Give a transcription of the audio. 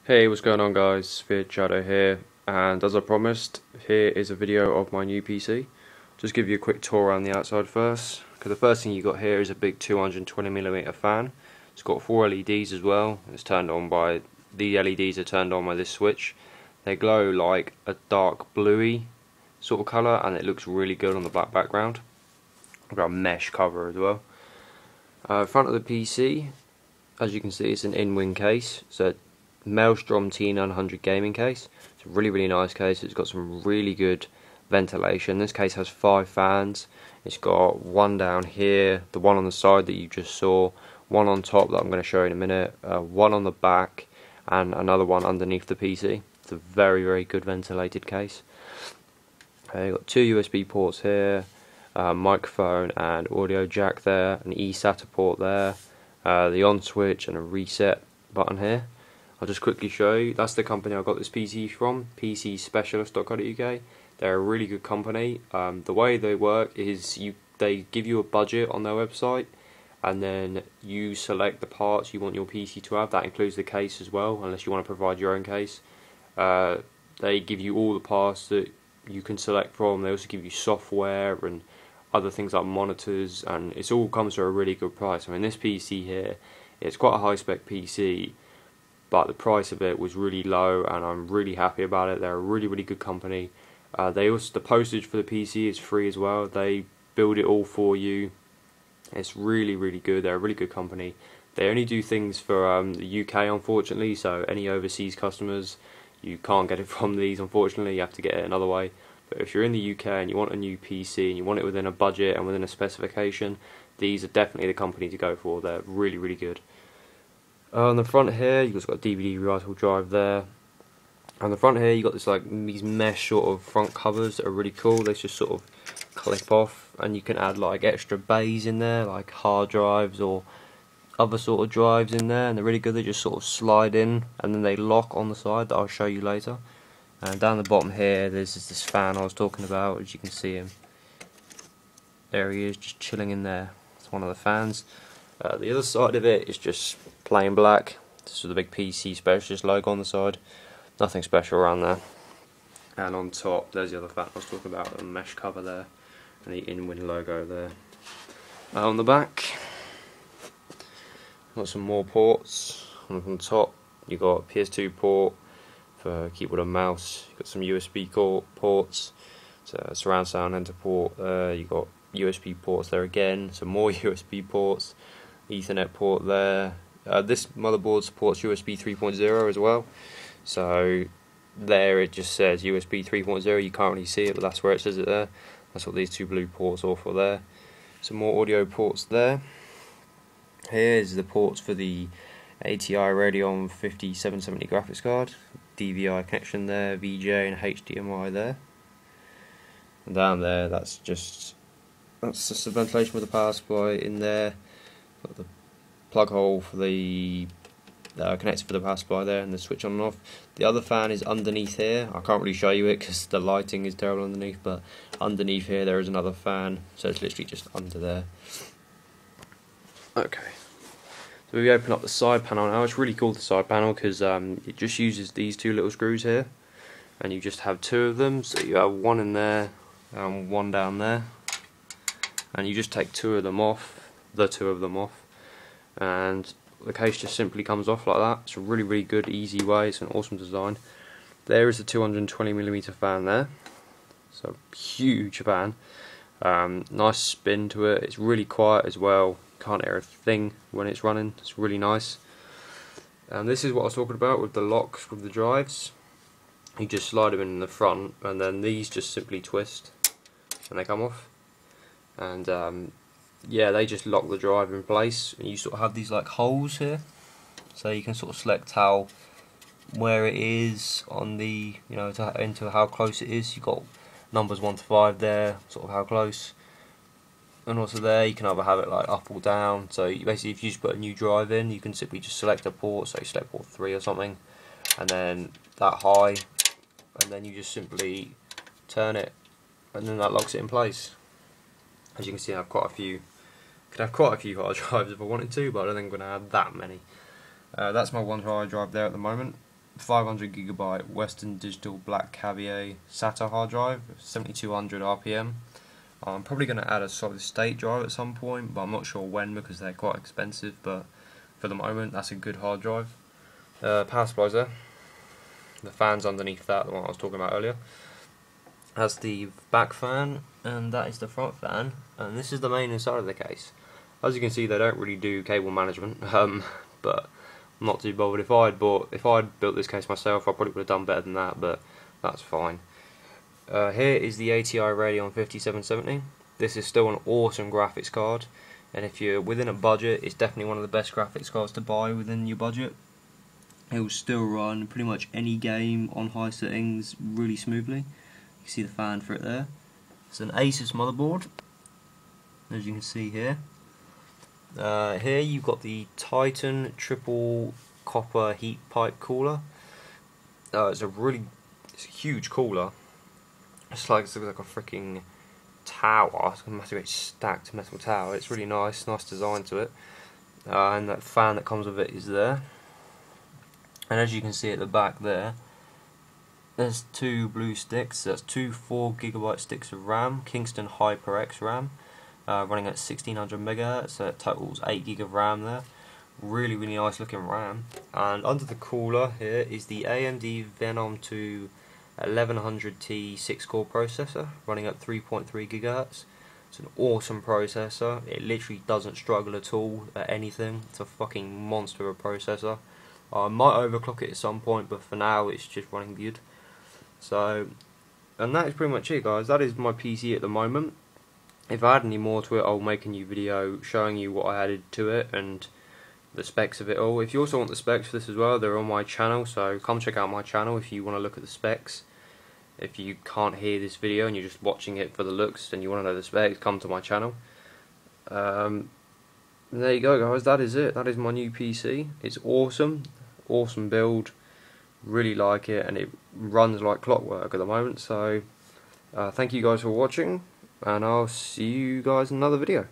Hey, what's going on guys, Shadow here, and as I promised, here is a video of my new PC. Just give you a quick tour around the outside first, because the first thing you got here is a big 220mm fan. It's got 4 LEDs as well, and it's turned on by, the LEDs are turned on by this switch. They glow like a dark bluey sort of colour, and it looks really good on the black background. I've got a mesh cover as well. Front of the PC, as you can see, it's an in-wing case, so Maelstrom T900 gaming case. It's a really nice case. It's got some really good ventilation. This case has 5 fans. It's got one down here, the one on the side that you just saw, one on top that I'm going to show you in a minute, one on the back, and another one underneath the PC. It's a very good ventilated case. You've got 2 USB ports here, microphone and audio jack there, an eSATA port there, the on switch and a reset button here. I'll just quickly show you. That's the company I got this PC from, pcspecialist.co.uk. They're a really good company. The way they work is they give you a budget on their website, and then you select the parts you want your PC to have. That includes the case as well, unless you want to provide your own case. They give you all the parts that you can select from. They also give you software and other things like monitors, and it all comes for a really good price. I mean, this PC here, it's quite a high spec PC, but the price of it was really low, and I'm really happy about it. They're a really good company. The postage for the PC is free as well. They build it all for you. It's really good. They're a really good company. They only do things for the UK, unfortunately, so any overseas customers, you can't get it from these, unfortunately. You have to get it another way. But if you're in the UK and you want a new PC and you want it within a budget and within a specification, these are definitely the company to go for. They're really good. On the front here, you've got a DVD writable drive there. On the front here, you've got these mesh sort of front covers that are really cool. They just sort of clip off, and you can add like extra bays in there, like hard drives or other sort of drives in there, and they're really good. They just sort of slide in, and then they lock on the side that I'll show you later. And down the bottom here, there's this fan I was talking about. As you can see him, there he is, just chilling in there. It's one of the fans. The other side of it is just plain black. This is the big PC Specialist logo on the side. Nothing special around there. And on top, there's the other fan I was talking about, the mesh cover there, and the in-wing logo there. On the back, got some more ports. On the top, you've got a PS2 port for keyboard and mouse. You've got some USB ports, so surround sound enter port. You've got USB ports there again, some more USB ports. Ethernet port there. This motherboard supports USB 3.0 as well, so there it just says USB 3.0. You can't really see it, but that's where it says it there. That's what these 2 blue ports are for there. Some more audio ports there. Here's the ports for the ATI Radeon 5770 graphics card. DVI connection there, VJ and HDMI there. And down there, that's just the ventilation with the power supply in there. Got the plug hole for the connector for the power supply there, and the switch on and off. The other fan is underneath here. I can't really show you it because the lighting is terrible underneath, but underneath here there is another fan, so it's literally just under there. Okay, so we open up the side panel now. It's really cool, the side panel, because it just uses these 2 little screws here, and you just have 2 of them, so you have one in there and one down there, and you just take 2 of them off, and the case just simply comes off like that. It's a really good, easy way. It's an awesome design. There is a 220mm fan there, so huge fan. Nice spin to it. It's really quiet as well. Can't hear a thing when it's running. It's really nice. And this is what I was talking about with the locks with the drives. You just slide them in the front, and then these just simply twist and they come off. And yeah, they just lock the drive in place, and you sort of have these like holes here, so you can sort of select where it is on the, into how close it is. You've got numbers 1 to 5 there, sort of how close, and also there you can either have it like up or down. So basically, if you just put a new drive in, you can simply just select a port, so you select port 3 or something, and then that high, and then you just simply turn it, and then that locks it in place. As you can see, I have quite a few. Could have quite a few hard drives if I wanted to, but I don't think I'm going to have that many. That's my 1 hard drive there at the moment. 500GB Western Digital Black Caviar SATA hard drive, 7200 RPM. I'm probably going to add a solid state drive at some point, but I'm not sure when because they're quite expensive, but for the moment that's a good hard drive. Power supply's there. The fan's underneath that, the one I was talking about earlier. That's the back fan, and that is the front fan, and this is the main inside of the case. As you can see, they don't really do cable management, but I'm not too bothered. If I'd built this case myself, I probably would have done better than that, but that's fine. Here is the ATI Radeon 5770. This is still an awesome graphics card, and if you're within a budget, it's definitely one of the best graphics cards to buy within your budget. It will still run pretty much any game on high settings really smoothly. You can see the fan for it there. It's an Asus motherboard, as you can see here. Here you've got the Titan triple copper heat pipe cooler. It's a huge cooler. It looks like a freaking tower. It's a massive stacked metal tower. It's really nice design to it. And that fan that comes with it is there. And as you can see at the back there, there's two blue sticks. That's two 4GB sticks of RAM, Kingston HyperX RAM, running at 1600 MHz. So it totals 8GB of RAM there. Really nice looking RAM. And under the cooler here is the AMD Venom 2 1100T 6-core processor, running at 3.3 GHz. It's an awesome processor. It literally doesn't struggle at all at anything. It's a fucking monster of a processor. I might overclock it at some point, but for now it's just running good. So, and that is pretty much it, guys. That is my PC at the moment. If I add any more to it, I'll make a new video showing you what I added to it and the specs of it all. If you also want the specs for this as well, they're on my channel, so come check out my channel if you want to look at the specs. If you can't hear this video and you're just watching it for the looks and you want to know the specs, come to my channel. There you go, guys. That is it. That is my new PC. It's awesome build. Really like it, and it runs like clockwork at the moment. So thank you guys for watching, and I'll see you guys in another video.